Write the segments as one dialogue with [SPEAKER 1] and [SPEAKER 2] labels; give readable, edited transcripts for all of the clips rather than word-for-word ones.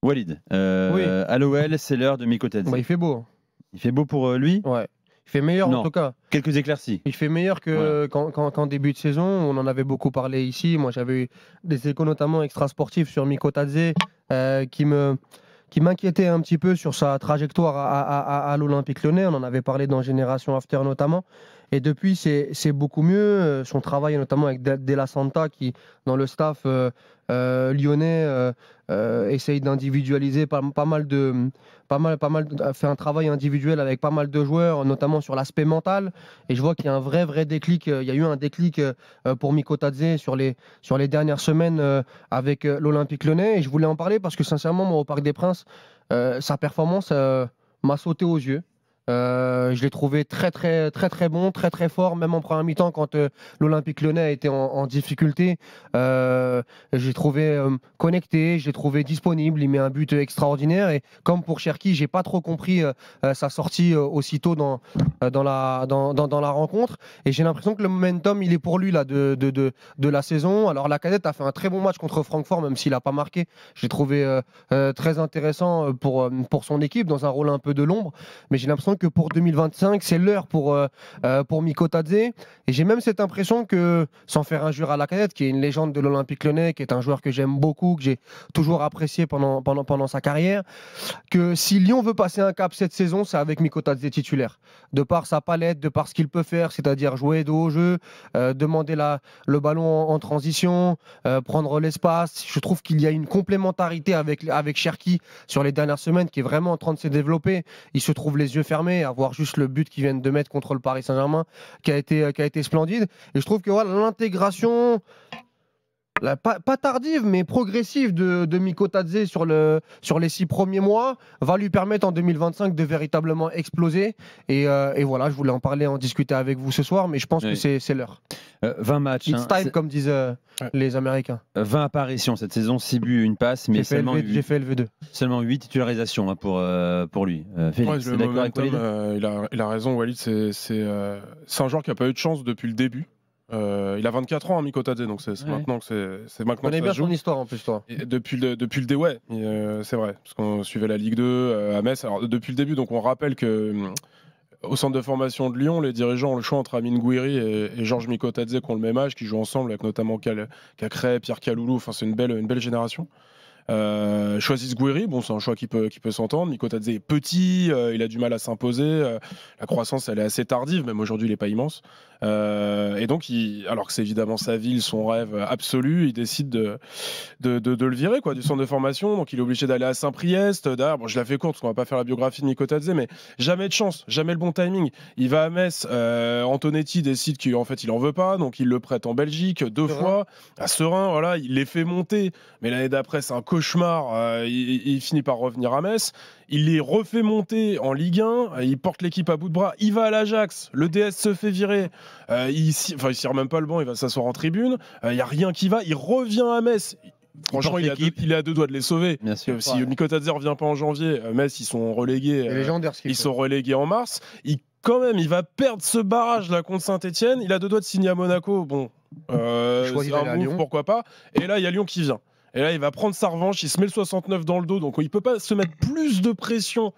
[SPEAKER 1] Walid,
[SPEAKER 2] Oui.
[SPEAKER 1] à l'OL, c'est l'heure de Mikotadze.
[SPEAKER 2] Il fait beau.
[SPEAKER 1] Il fait beau pour lui?
[SPEAKER 2] Ouais. Il fait meilleur
[SPEAKER 1] Non.
[SPEAKER 2] en tout cas.
[SPEAKER 1] Quelques éclaircies.
[SPEAKER 2] Il fait meilleur que qu'en début de saison. On en avait beaucoup parlé ici. Moi, j'avais eu des échos notamment extrasportifs sur Mikotadze qui m'inquiétait un petit peu sur sa trajectoire à l'Olympique Lyonnais. On en avait parlé dans Génération After notamment. Et depuis, c'est beaucoup mieux. Son travail, notamment avec De La Santa, qui, dans le staff lyonnais, essaye d'individualiser pas mal fait un travail individuel avec pas mal de joueurs, notamment sur l'aspect mental. Et je vois qu'il y a un vrai déclic. Il y a eu un déclic pour Mikotadze sur les dernières semaines avec l'Olympique Lyonnais. Et je voulais en parler parce que, sincèrement, moi, au Parc des Princes, sa performance m'a sauté aux yeux. Je l'ai trouvé très bon, très fort, même en première mi-temps quand l'Olympique Lyonnais était en difficulté. J'ai trouvé connecté, j'ai trouvé disponible. Il met un but extraordinaire et comme pour Cherki, j'ai pas trop compris sa sortie aussitôt dans la rencontre. Et j'ai l'impression que le momentum, il est pour lui là de la saison. Alors Lacazette a fait un très bon match contre Francfort, même s'il a pas marqué. J'ai trouvé très intéressant pour son équipe dans un rôle un peu de l'ombre. Mais j'ai l'impression que pour 2025, c'est l'heure pour Mikotadze. Et j'ai même cette impression que, sans faire injure à Lacazette, qui est une légende de l'Olympique Lyonnais, qui est un joueur que j'aime beaucoup, que j'ai toujours apprécié pendant sa carrière, que si Lyon veut passer un cap cette saison, c'est avec Mikotadze titulaire. De par sa palette, de par ce qu'il peut faire, c'est-à-dire jouer de haut jeu, demander le ballon en transition, prendre l'espace. Je trouve qu'il y a une complémentarité avec Cherki sur les dernières semaines qui est vraiment en train de se développer. Il se trouve les yeux fermés, à voir juste le but qu'ils viennent de mettre contre le Paris Saint-Germain, qui a été splendide. Et je trouve que voilà, l'intégration, pas tardive, mais progressive de Mikotadze sur les 6 premiers mois va lui permettre en 2025 de véritablement exploser. Et voilà, je voulais en parler, en discuter avec vous ce soir, mais je pense que c'est l'heure.
[SPEAKER 1] 20 matchs.
[SPEAKER 2] It's time, comme disent les Américains.
[SPEAKER 1] 20 apparitions cette saison, 6 buts, une passe, mais
[SPEAKER 2] j'ai fait LV2.
[SPEAKER 1] Seulement 8 titularisations pour lui. Félix,
[SPEAKER 3] c'est d'accord avec Walid il a raison, Walid. C'est un joueur qui n'a pas eu de chance depuis le début. Il a 24 ans, Mikotadze, donc c'est maintenant que c'est maintenant.
[SPEAKER 2] On connaît bien son histoire en plus, toi.
[SPEAKER 3] Et depuis le début, ouais, c'est vrai, parce qu'on suivait la Ligue 2 à Metz. Alors depuis le début, donc on rappelle que au centre de formation de Lyon, les dirigeants ont le choix entre Amine Gouiri et Georges Mikotadze qui ont le même âge, qui jouent ensemble, avec notamment Cacré, Pierre Kaloulou. Enfin, c'est une belle génération. Choisissent Gouiri, bon, c'est un choix qui peut s'entendre. Mikotadze est petit, il a du mal à s'imposer, la croissance elle est assez tardive, même aujourd'hui il n'est pas immense, et donc alors que c'est évidemment sa ville, son rêve absolu, il décide de le virer quoi, du centre de formation. Donc il est obligé d'aller à Saint-Priest. D'ailleurs, bon, je la fais courte parce qu'on va pas faire la biographie de Mikotadze, mais jamais de chance, jamais le bon timing. Il va à Metz, Antonetti décide qu'en fait il en veut pas, donc il le prête en Belgique 2 fois à Serein, voilà, il les fait monter, mais l'année d'après c'est un cauchemar, il finit par revenir à Metz, il les refait monter en Ligue 1, il porte l'équipe à bout de bras, il va à l'Ajax, le DS se fait virer, il tire même pas le banc, il va s'asseoir en tribune, il n'y a rien qui va, il revient à Metz. Franchement, il est à 2 doigts de les sauver.
[SPEAKER 1] Bien sûr.
[SPEAKER 3] Si Mikotadze ne revient pas en janvier, Metz, ils sont relégués. Ils sont relégués en mars. Quand même, il va perdre ce barrage là contre Saint-Etienne. Il a 2 doigts de signer à Monaco. Bon, c'est un move, pourquoi pas. Et là, il y a Lyon qui vient. Et là, il va prendre sa revanche. Il se met le 69 dans le dos. Donc, il ne peut pas se mettre plus de pression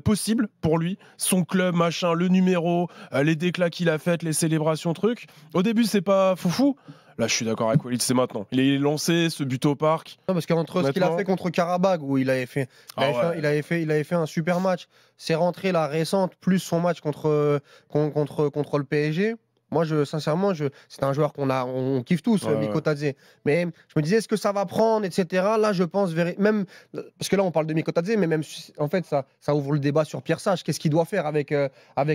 [SPEAKER 3] possible pour lui. Son club, machin, le numéro, les déclats qu'il a fait, les célébrations, trucs. Au début, c'est pas foufou. Là, je suis d'accord avec Walid, c'est maintenant. Il est lancé, ce but au parc.
[SPEAKER 2] Non, parce qu'entre ce qu'il a fait contre Karabakh, où il avait fait un super match, c'est rentré la récente, plus son match contre le PSG. Moi, sincèrement, c'est un joueur on kiffe tous, Mikotadze. Mais je me disais, est-ce que ça va prendre, etc. Là, je pense, même, parce que là, on parle de Mikotadze, mais même, en fait, ça ouvre le débat sur Pierre Sage. Qu'est-ce qu'il doit faire avec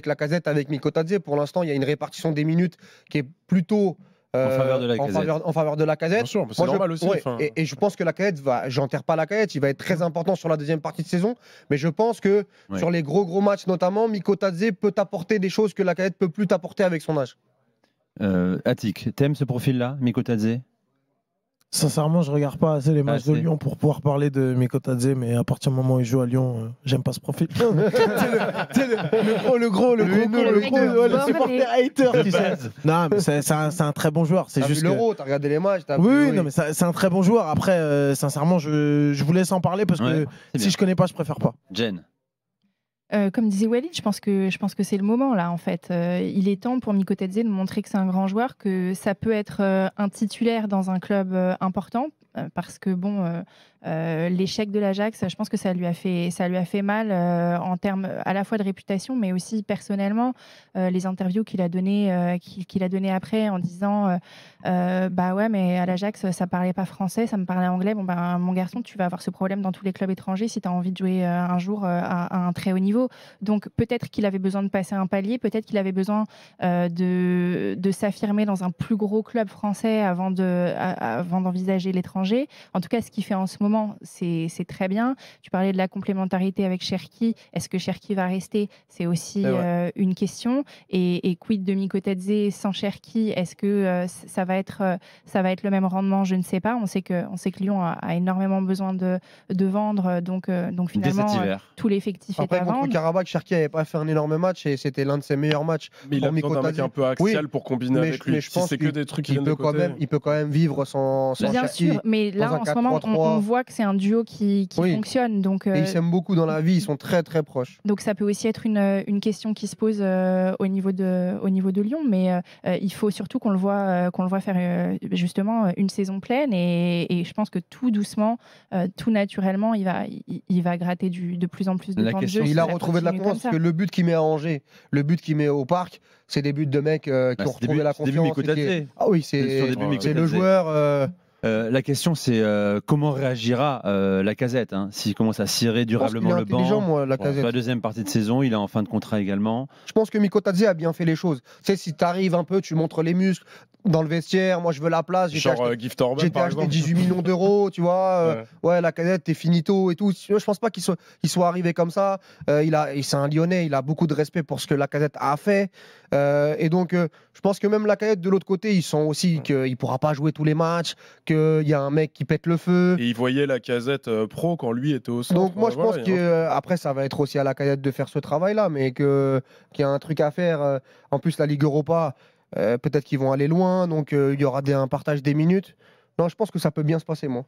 [SPEAKER 2] Lacazette, avec Mikotadze? Pour l'instant, il y a une répartition des minutes qui est plutôt
[SPEAKER 1] en faveur de Lacazette.
[SPEAKER 3] Bien sûr, c'est normal aussi.
[SPEAKER 2] Et je pense que Lacazette j'enterre pas Lacazette, il va être très important sur la deuxième partie de saison, mais je pense que sur les gros matchs notamment, Mikotadze peut t'apporter des choses que Lacazette peut plus t'apporter avec son âge.
[SPEAKER 1] Attic, t'aimes ce profil-là, Mikotadze?
[SPEAKER 4] Sincèrement, je regarde pas assez les matchs de
[SPEAKER 1] assez.
[SPEAKER 4] Lyon pour pouvoir parler de Mikotadze, mais à partir du moment où il joue à Lyon, j'aime pas ce profil. le gros,
[SPEAKER 5] Le
[SPEAKER 4] supporter hater, tu sais. Non, mais c'est un très bon joueur. C'est
[SPEAKER 2] T'as
[SPEAKER 4] juste
[SPEAKER 2] vu
[SPEAKER 4] que...
[SPEAKER 2] l'Euro, t'as regardé les matchs.
[SPEAKER 4] Oui, non, mais c'est un très bon joueur. Après, sincèrement, je vous laisse en parler parce que
[SPEAKER 1] c'est
[SPEAKER 4] si
[SPEAKER 1] bien.
[SPEAKER 4] je connais pas, je préfère pas.
[SPEAKER 1] Jen.
[SPEAKER 5] Comme disait Walid, je pense que c'est le moment là en fait. Il est temps pour Mikotadze de montrer que c'est un grand joueur, que ça peut être un titulaire dans un club important. Parce que bon, l'échec de l'Ajax, je pense que ça lui a fait mal en termes à la fois de réputation, mais aussi personnellement. Les interviews qu'il a données après en disant bah ouais, mais à l'Ajax ça parlait pas français, ça me parlait anglais. Bon ben mon garçon, tu vas avoir ce problème dans tous les clubs étrangers si tu as envie de jouer un jour à un très haut niveau. Donc peut-être qu'il avait besoin de passer un palier, peut-être qu'il avait besoin de s'affirmer dans un plus gros club français avant d'envisager l'étranger. En tout cas, ce qu'il fait en ce moment, c'est très bien. Tu parlais de la complémentarité avec Cherki. Est-ce que Cherki va rester? C'est aussi une question. Et quid de Mikotadze sans Cherki? Est-ce que ça va être le même rendement? Je ne sais pas. On sait que Lyon a énormément besoin de vendre. Donc finalement, tout l'effectif est
[SPEAKER 2] Après,
[SPEAKER 5] à
[SPEAKER 2] contre
[SPEAKER 5] vendre.
[SPEAKER 2] Karabakh, Cherki n'avait pas fait un énorme match et c'était l'un de ses meilleurs matchs.
[SPEAKER 3] Mais il a besoin d'un mec un peu axial pour combiner avec lui.
[SPEAKER 2] Je pense
[SPEAKER 3] si c'est que des trucs qui
[SPEAKER 2] il
[SPEAKER 3] viennent de côté.
[SPEAKER 2] il peut quand même vivre sans
[SPEAKER 5] Bien
[SPEAKER 2] Cherki.
[SPEAKER 5] sûr, mais là en ce moment, on voit que c'est un duo qui fonctionne. Donc,
[SPEAKER 2] et ils s'aiment beaucoup dans la vie, ils sont très très proches.
[SPEAKER 5] Donc ça peut aussi être une question qui se pose au niveau de Lyon, mais il faut surtout qu'on le voit faire justement une saison pleine et je pense que tout doucement, tout naturellement, il va gratter de plus en plus de temps de jeu.
[SPEAKER 2] Il a retrouvé de la confiance parce que le but qu'il met à Angers, le but qu'il met au Parc, c'est des buts de mecs qui ont retrouvé la confiance. Ah oui, c'est le joueur.
[SPEAKER 1] La question, c'est comment réagira Lacazette s'il commence à cirer durablement le banc.
[SPEAKER 2] Moi, Lacazette.
[SPEAKER 1] Sur la deuxième partie de saison, il est en fin de contrat également.
[SPEAKER 2] Je pense que Mikotadze a bien fait les choses. Tu sais, si tu arrives un peu, tu montres les muscles dans le vestiaire. Moi, je veux la place.
[SPEAKER 3] Genre Gift Orban,
[SPEAKER 2] j'étais acheté 18 millions d'euros, tu vois. Ouais, Lacazette, t'es finito et tout. Je pense pas qu'il soit arrivé comme ça. C'est un Lyonnais, il a beaucoup de respect pour ce que Lacazette a fait. Et donc, je pense que même Lacazette, de l'autre côté, il sent aussi qu'il pourra pas jouer tous les matchs, qu'il y a un mec qui pète le feu.
[SPEAKER 3] Et il voyait Lacazette pro quand lui était au centre.
[SPEAKER 2] Donc moi, je pense qu'après, ça va être aussi à Lacazette de faire ce travail-là, mais qu'il y a un truc à faire. En plus, la Ligue Europa, peut-être qu'ils vont aller loin, donc il y aura un partage des minutes. Non, je pense que ça peut bien se passer, moi.